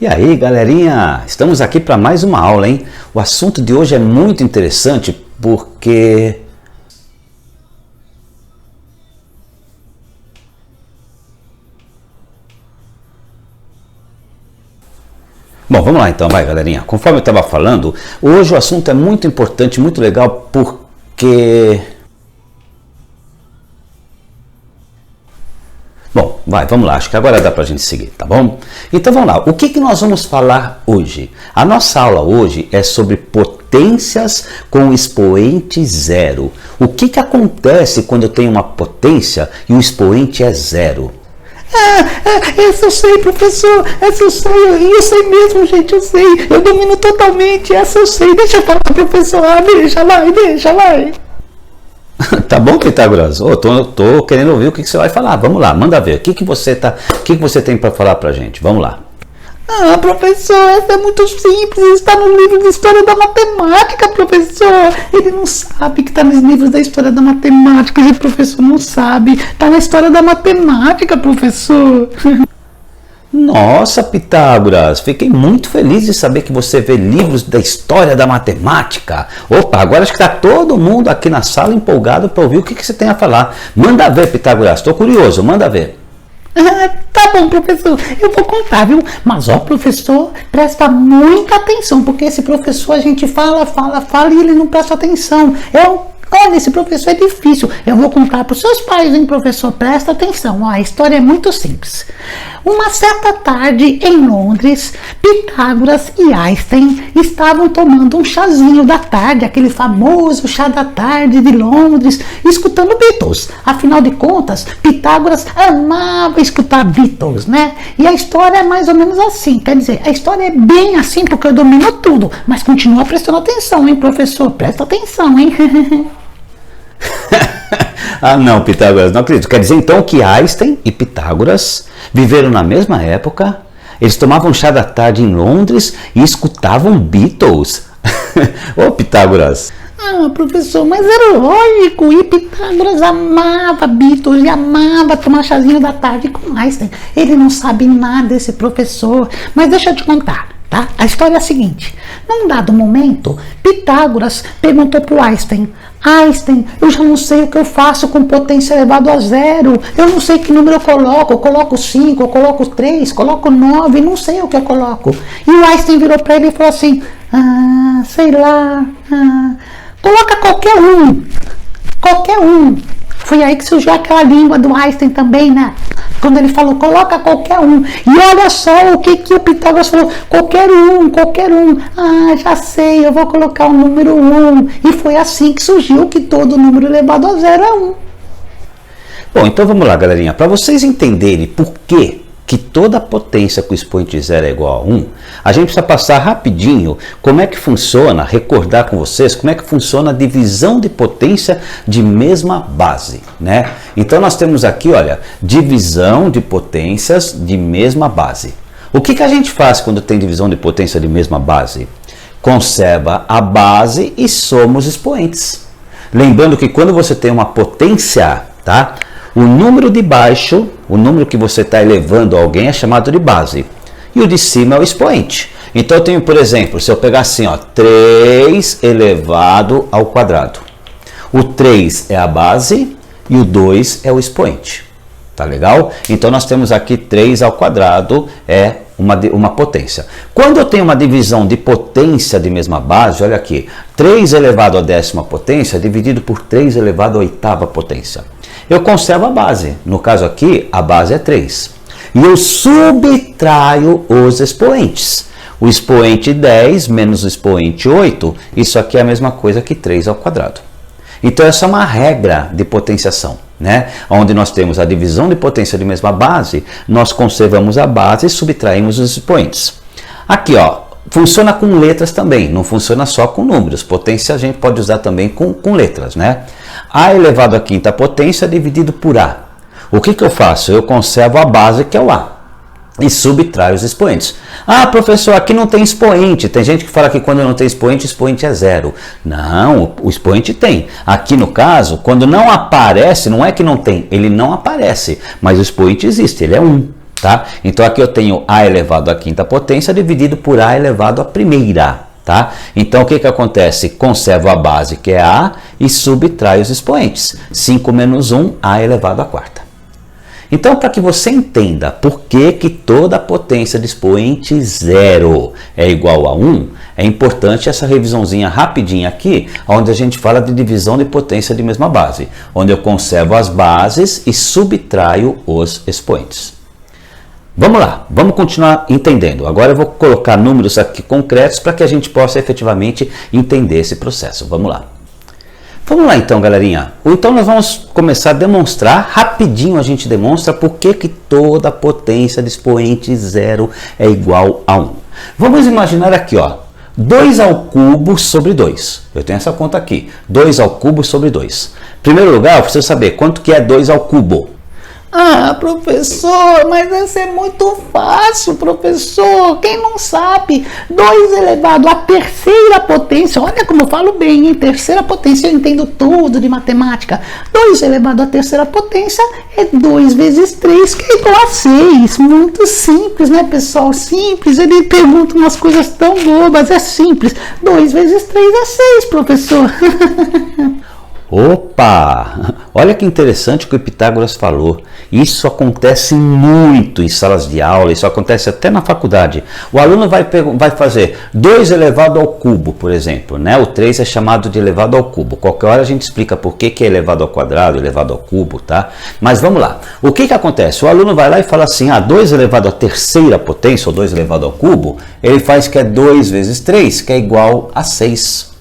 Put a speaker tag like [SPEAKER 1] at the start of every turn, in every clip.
[SPEAKER 1] E aí, galerinha, estamos aqui para mais uma aula, hein? O assunto de hoje é muito interessante porque... Bom, vamos lá então, vai, galerinha. Conforme eu estava falando, hoje o assunto é muito importante, muito legal porque... Bom, vamos lá, acho que agora dá pra gente seguir, tá bom? Então vamos lá, o que nós vamos falar hoje? A nossa aula hoje é sobre potências com expoente zero. O que acontece quando eu tenho uma potência e o expoente é zero?
[SPEAKER 2] Essa eu sei, professor, essa eu sei mesmo, gente, eu sei, eu domino totalmente, essa eu sei, deixa eu falar, professor, deixa, vai.
[SPEAKER 1] Tá bom, Pitágoras? Tô querendo ouvir o que você vai falar. Vamos lá, manda ver. O que você tem para falar pra gente? Vamos lá.
[SPEAKER 2] Professor, essa é muito simples. Está no livro de História da Matemática, professor. Ele não sabe que está nos livros da História da Matemática. Esse professor não sabe. Está na História da Matemática, professor.
[SPEAKER 1] Nossa, Pitágoras, fiquei muito feliz de saber que você vê livros da história da matemática. Opa, agora acho que está todo mundo aqui na sala empolgado para ouvir o que você tem a falar. Manda ver, Pitágoras, estou curioso, manda ver.
[SPEAKER 2] Tá bom, professor, eu vou contar, viu? Mas, professor, presta muita atenção, porque esse professor a gente fala e ele não presta atenção. Olha, esse professor é difícil. Eu vou contar para os seus pais, hein, professor? Presta atenção. A história é muito simples. Uma certa tarde, em Londres, Pitágoras e Einstein estavam tomando um chazinho da tarde, aquele famoso chá da tarde de Londres, escutando Beatles. Afinal de contas, Pitágoras amava escutar Beatles, né? E a história é mais ou menos assim. Quer dizer, a história é bem assim, porque eu domino tudo. Mas continua prestando atenção, hein, professor? Presta atenção, hein?
[SPEAKER 1] Não, Pitágoras, não acredito. Quer dizer então que Einstein e Pitágoras viveram na mesma época, eles tomavam chá da tarde em Londres e escutavam Beatles. Ô, Pitágoras.
[SPEAKER 2] Professor, mas era lógico, e Pitágoras amava Beatles e amava tomar chazinho da tarde com Einstein. Ele não sabe nada desse professor, mas deixa eu te contar. Tá? A história é a seguinte: num dado momento, Pitágoras perguntou para o Einstein: eu já não sei o que eu faço com potência elevada a zero, eu não sei que número eu coloco 5, eu coloco 3, coloco 9, não sei o que eu coloco. E o Einstein virou para ele e falou assim: sei lá, coloca qualquer um. Foi aí que surgiu aquela língua do Einstein também, né? Quando ele falou, coloca qualquer um. E olha só o que o Pitágoras falou, qualquer um. Já sei, eu vou colocar o número 1. E foi assim que surgiu que todo número elevado a zero é 1.
[SPEAKER 1] Bom, então vamos lá, galerinha. Para vocês entenderem por que toda potência com expoente zero é igual a 1, a gente precisa passar rapidinho como é que funciona, recordar com vocês como é que funciona a divisão de potência de mesma base, né? Então nós temos aqui, olha, divisão de potências de mesma base. O que a gente faz quando tem divisão de potência de mesma base? Conserva a base e soma os expoentes. Lembrando que quando você tem uma potência, tá? O número de baixo, o número que você está elevando a alguém é chamado de base. E o de cima é o expoente. Então eu tenho, por exemplo, se eu pegar assim, 3 elevado ao quadrado. O 3 é a base e o 2 é o expoente. Tá legal? Então nós temos aqui 3 ao quadrado é uma potência. Quando eu tenho uma divisão de potência de mesma base, olha aqui, 3 elevado à 10ª potência dividido por 3 elevado à 8ª potência. Eu conservo a base, no caso aqui a base é 3. E eu subtraio os expoentes. O expoente 10 menos o expoente 8, isso aqui é a mesma coisa que 3 ao quadrado. Então essa é uma regra de potenciação, né? Onde nós temos a divisão de potência de mesma base, nós conservamos a base e subtraímos os expoentes. Aqui, funciona com letras também, não funciona só com números. Potência a gente pode usar também com letras, né? A elevado à 5ª potência dividido por A. O que eu faço? Eu conservo a base, que é o A, e subtraio os expoentes. Professor, aqui não tem expoente. Tem gente que fala que quando não tem expoente, o expoente é zero. Não, o expoente tem. Aqui no caso, quando não aparece, não é que não tem, ele não aparece, mas o expoente existe, ele é 1. tá? Então aqui eu tenho a elevado à quinta potência dividido por a elevado à primeira, tá? Então o que acontece? Conservo a base, que é a, e subtrai os expoentes. 5 menos 1, a elevado à quarta. Então, para que você entenda por que toda potência de expoente zero é igual a 1, é importante essa revisãozinha rapidinha aqui, onde a gente fala de divisão de potência de mesma base, onde eu conservo as bases e subtraio os expoentes. Vamos lá, vamos continuar entendendo. Agora eu vou colocar números aqui concretos para que a gente possa efetivamente entender esse processo. Vamos lá. Vamos lá então, galerinha. Então nós vamos começar a demonstrar, rapidinho a gente demonstra por que toda potência de expoente zero é igual a 1. Vamos imaginar aqui, ó, 2 ao cubo sobre 2. Eu tenho essa conta aqui, 2 ao cubo sobre 2. Em primeiro lugar, eu preciso saber quanto que é 2 ao cubo.
[SPEAKER 2] Ah, professor, mas essa é muito fácil, professor. Quem não sabe? 2 elevado à terceira potência. Olha como eu falo bem, hein? Terceira potência, eu entendo tudo de matemática. 2 elevado à terceira potência é 2 vezes 3, que é igual a 6. Muito simples, né, pessoal? Simples. Ele pergunta umas coisas tão bobas. É simples. 2 vezes 3 é 6, professor.
[SPEAKER 1] Opa! Olha que interessante o que o Pitágoras falou. Isso acontece muito em salas de aula, isso acontece até na faculdade. O aluno vai fazer 2 elevado ao cubo, por exemplo, né? O 3 é chamado de elevado ao cubo. Qualquer hora a gente explica por que é elevado ao quadrado, elevado ao cubo, tá? Mas vamos lá. O que acontece? O aluno vai lá e fala assim, 2 elevado à terceira potência, ou 2 elevado ao cubo, ele faz que é 2 vezes 3, que é igual a 6.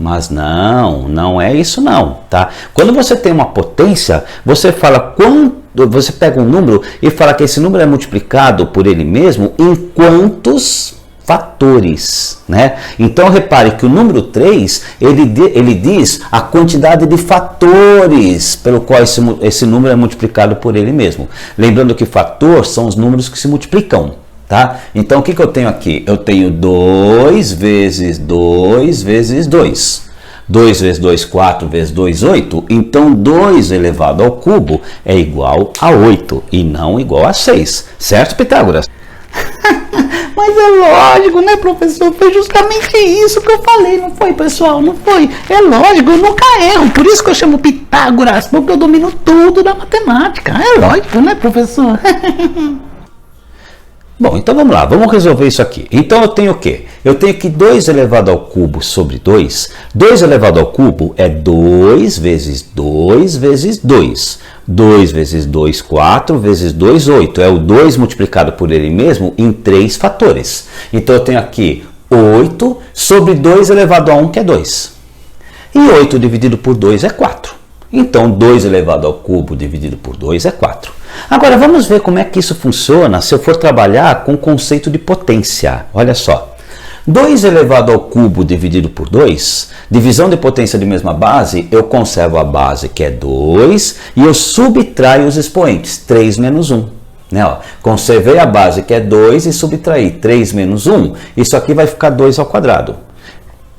[SPEAKER 1] Mas não é isso não, tá? Quando você tem uma potência, você fala você pega um número e fala que esse número é multiplicado por ele mesmo em quantos fatores, né? Então repare que o número 3, ele diz a quantidade de fatores pelo qual esse número é multiplicado por ele mesmo. Lembrando que fator são os números que se multiplicam. Tá? Então o que eu tenho aqui? Eu tenho 2 vezes 2 vezes 2. 2 vezes 2, 4 vezes 2, 8. Então 2 elevado ao cubo é igual a 8 e não igual a 6. Certo, Pitágoras?
[SPEAKER 2] Mas é lógico, né, professor? Foi justamente isso que eu falei, não foi, pessoal? Não foi? É lógico, eu nunca erro. Por isso que eu chamo Pitágoras, porque eu domino tudo da matemática. É lógico, né, professor?
[SPEAKER 1] Bom, então vamos lá, vamos resolver isso aqui. Então eu tenho o quê? Eu tenho que 2 elevado ao cubo sobre 2. 2 elevado ao cubo é 2 vezes 2 vezes 2. 2 vezes 2, 4 vezes 2, 8. É o 2 multiplicado por ele mesmo em 3 fatores. Então eu tenho aqui 8 sobre 2 elevado a 1, que é 2. E 8 dividido por 2 é 4. Então 2 elevado ao cubo dividido por 2 é 4. Agora vamos ver como é que isso funciona se eu for trabalhar com o conceito de potência. Olha só. 2 elevado ao cubo dividido por 2, divisão de potência de mesma base, eu conservo a base que é 2 e eu subtraio os expoentes, 3 menos 1. Né, ó, conservei a base que é 2 e subtraí 3 menos 1, isso aqui vai ficar 2 ao quadrado.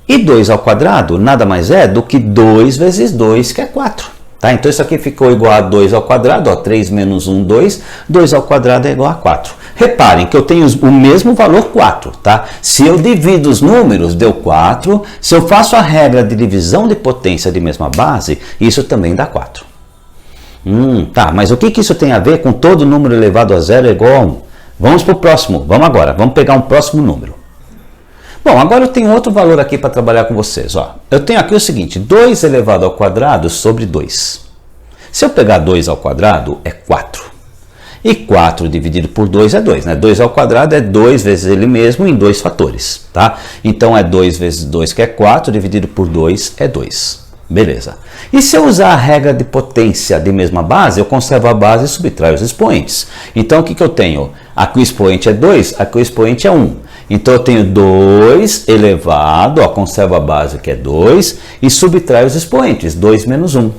[SPEAKER 1] E 2 ao quadrado nada mais é do que 2 vezes 2, que é 4. Tá? Então isso aqui ficou igual a 2 ao quadrado, ó, 3 menos 1, 2. 2 ao quadrado é igual a 4. Reparem que eu tenho o mesmo valor 4. Tá? Se eu divido os números, deu 4. Se eu faço a regra de divisão de potência de mesma base, isso também dá 4. Tá, mas o que isso tem a ver com todo número elevado a zero é igual a 1? Vamos para o próximo. Vamos agora. Vamos pegar um próximo número. Bom, agora eu tenho outro valor aqui para trabalhar com vocês. Ó. Eu tenho aqui o seguinte, 2 elevado ao quadrado sobre 2. Se eu pegar 2 ao quadrado, é 4. E 4 dividido por 2 é 2. Né? 2 ao quadrado é 2 vezes ele mesmo em 2 fatores. Tá? Então é 2 vezes 2, que é 4, dividido por 2 é 2. Beleza. E se eu usar a regra de potência de mesma base, eu conservo a base e subtraio os expoentes. Então o que eu tenho? Aqui o expoente é 2, aqui o expoente é 1. Então eu tenho 2 elevado, ó, conservo a base que é 2 e subtrai os expoentes, 2 menos 1.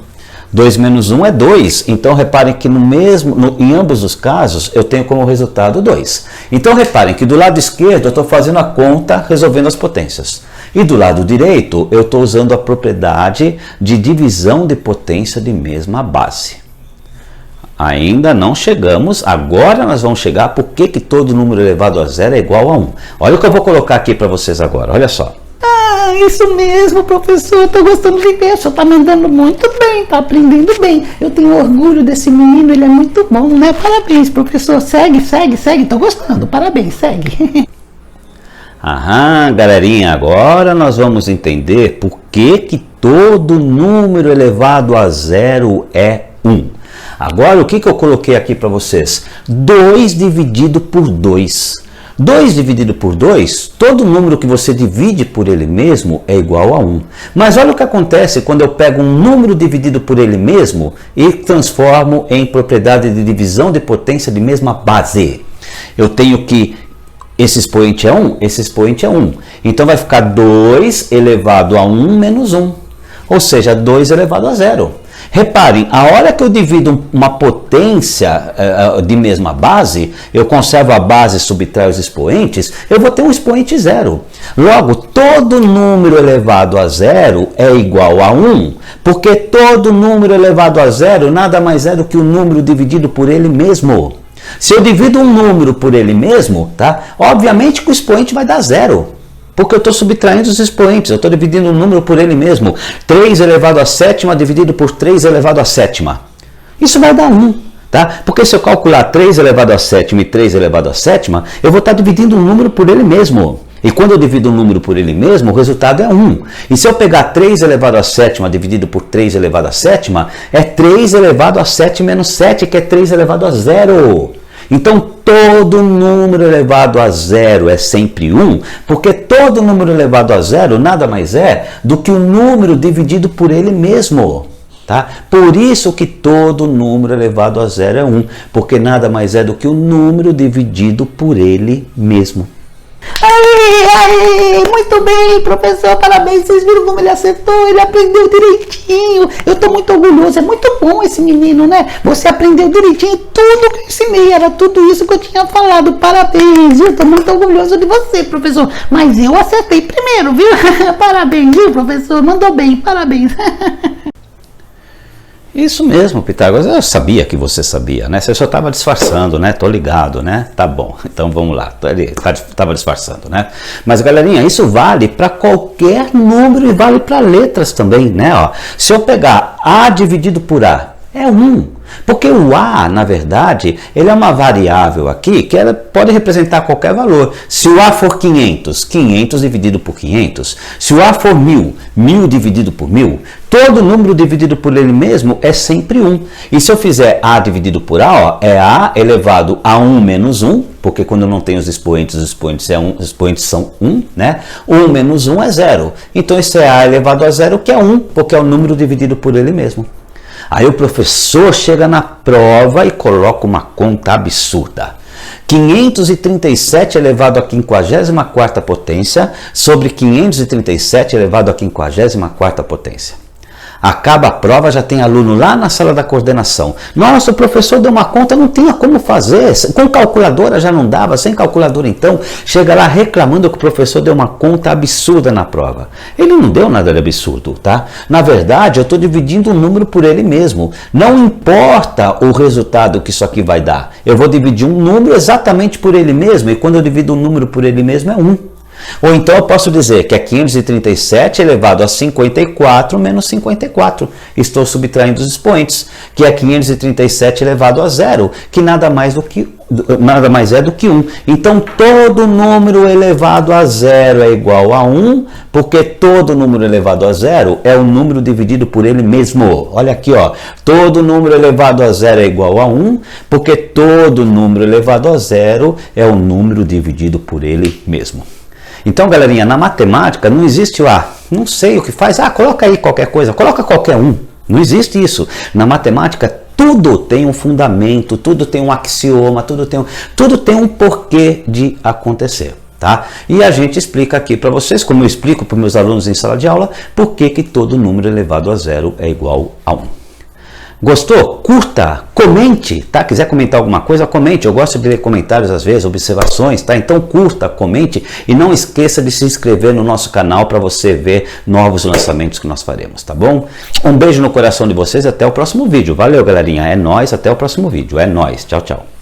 [SPEAKER 1] 2 menos 1 é 2, então reparem que em ambos os casos eu tenho como resultado 2. Então reparem que do lado esquerdo eu estou fazendo a conta resolvendo as potências. E do lado direito eu estou usando a propriedade de divisão de potência de mesma base. Ainda não chegamos, agora nós vamos chegar por que todo número elevado a zero é igual a 1. Olha o que eu vou colocar aqui para vocês agora, olha só.
[SPEAKER 2] Ah, isso mesmo, professor, estou gostando de ver, o senhor está mandando muito bem, está aprendendo bem. Eu tenho orgulho desse menino, ele é muito bom, né? Parabéns, professor, segue, estou gostando, parabéns, segue.
[SPEAKER 1] Aham, galerinha, agora nós vamos entender por que todo número elevado a zero é 1. Agora, o que eu coloquei aqui para vocês? 2 dividido por 2. 2 dividido por 2, todo número que você divide por ele mesmo é igual a 1. Mas olha o que acontece quando eu pego um número dividido por ele mesmo e transformo em propriedade de divisão de potência de mesma base. Eu tenho que esse expoente é 1, esse expoente é 1. Então vai ficar 2 elevado a 1 menos 1. Ou seja, 2 elevado a 0. Reparem, a hora que eu divido uma potência de mesma base, eu conservo a base e subtraio os expoentes, eu vou ter um expoente 0. Logo, todo número elevado a 0 é igual a 1, porque todo número elevado a 0 nada mais é do que o número dividido por ele mesmo. Se eu divido um número por ele mesmo, tá? Obviamente que o expoente vai dar 0. Porque eu estou subtraindo os expoentes, eu estou dividindo um número por ele mesmo. 3 elevado a sétima dividido por 3 elevado a sétima. Isso vai dar 1, tá? Porque se eu calcular 3 elevado a sétima e 3 elevado a sétima, eu vou estar dividindo um número por ele mesmo. E quando eu divido um número por ele mesmo, o resultado é 1. E se eu pegar 3 elevado a sétima dividido por 3 elevado a sétima, é 3 elevado a 7 menos 7, que é 3 elevado a 0. Então, todo número elevado a 0 é sempre 1, porque todo número elevado a 0 nada mais é do que o número dividido por ele mesmo. Tá? Por isso que todo número elevado a 0 é 1, porque nada mais é do que o número dividido por ele mesmo.
[SPEAKER 2] Aí, muito bem, professor, parabéns, vocês viram como ele acertou, ele aprendeu direitinho, eu estou muito orgulhoso, é muito bom esse menino, né? Você aprendeu direitinho tudo que eu ensinei, era tudo isso que eu tinha falado, parabéns, eu estou muito orgulhoso de você, professor, mas eu acertei primeiro, viu? Parabéns, viu, professor, mandou bem, parabéns.
[SPEAKER 1] Isso mesmo, Pitágoras, eu sabia que você sabia, né? Você só estava disfarçando, né? Tô ligado, né? Tá bom, então vamos lá, estava disfarçando, né? Mas galerinha, isso vale para qualquer número e vale para letras também, né? Ó, se eu pegar A dividido por A, é 1. Porque o A, na verdade, ele é uma variável aqui que ela pode representar qualquer valor. Se o A for 500, 500 dividido por 500. Se o A for 1000, 1000 dividido por 1000. Todo número dividido por ele mesmo é sempre 1. E se eu fizer A dividido por A, ó, é A elevado a 1 menos 1, porque quando não tem os expoentes os expoentes são 1, né? 1 menos 1 é 0. Então isso é A elevado a 0, que é 1, porque é o número dividido por ele mesmo. Aí o professor chega na prova e coloca uma conta absurda. 537 elevado à 54ª potência sobre 537 elevado à 54ª potência. Acaba a prova, já tem aluno lá na sala da coordenação. Nossa, o professor deu uma conta, não tinha como fazer. Com calculadora já não dava, sem calculadora então. Chega lá reclamando que o professor deu uma conta absurda na prova. Ele não deu nada de absurdo, tá? Na verdade, eu estou dividindo um número por ele mesmo. Não importa o resultado que isso aqui vai dar. Eu vou dividir um número exatamente por ele mesmo, e quando eu divido um número por ele mesmo é 1. Ou então eu posso dizer que é 537 elevado a 54 menos 54. Estou subtraindo os expoentes, que é 537 elevado a 0, que nada mais é do que 1. Então todo número elevado a 0 é igual a 1, porque todo número elevado a 0 é o número dividido por ele mesmo. Olha aqui, ó. Todo número elevado a 0 é igual a 1, porque todo número elevado a 0 é o número dividido por ele mesmo. Então, galerinha, na matemática não existe o não sei o que faz, coloca aí qualquer coisa, coloca qualquer um. Não existe isso. Na matemática, tudo tem um fundamento, tudo tem um axioma, tudo tem um porquê de acontecer. Tá? E a gente explica aqui para vocês, como eu explico para os meus alunos em sala de aula, por que todo número elevado a 0 é igual a 1. Gostou? Curta, comente, tá? Quiser comentar alguma coisa, comente. Eu gosto de ler comentários às vezes, observações, tá? Então curta, comente e não esqueça de se inscrever no nosso canal para você ver novos lançamentos que nós faremos, tá bom? Um beijo no coração de vocês e até o próximo vídeo. Valeu, galerinha. É nóis, até o próximo vídeo. É nóis. Tchau, tchau.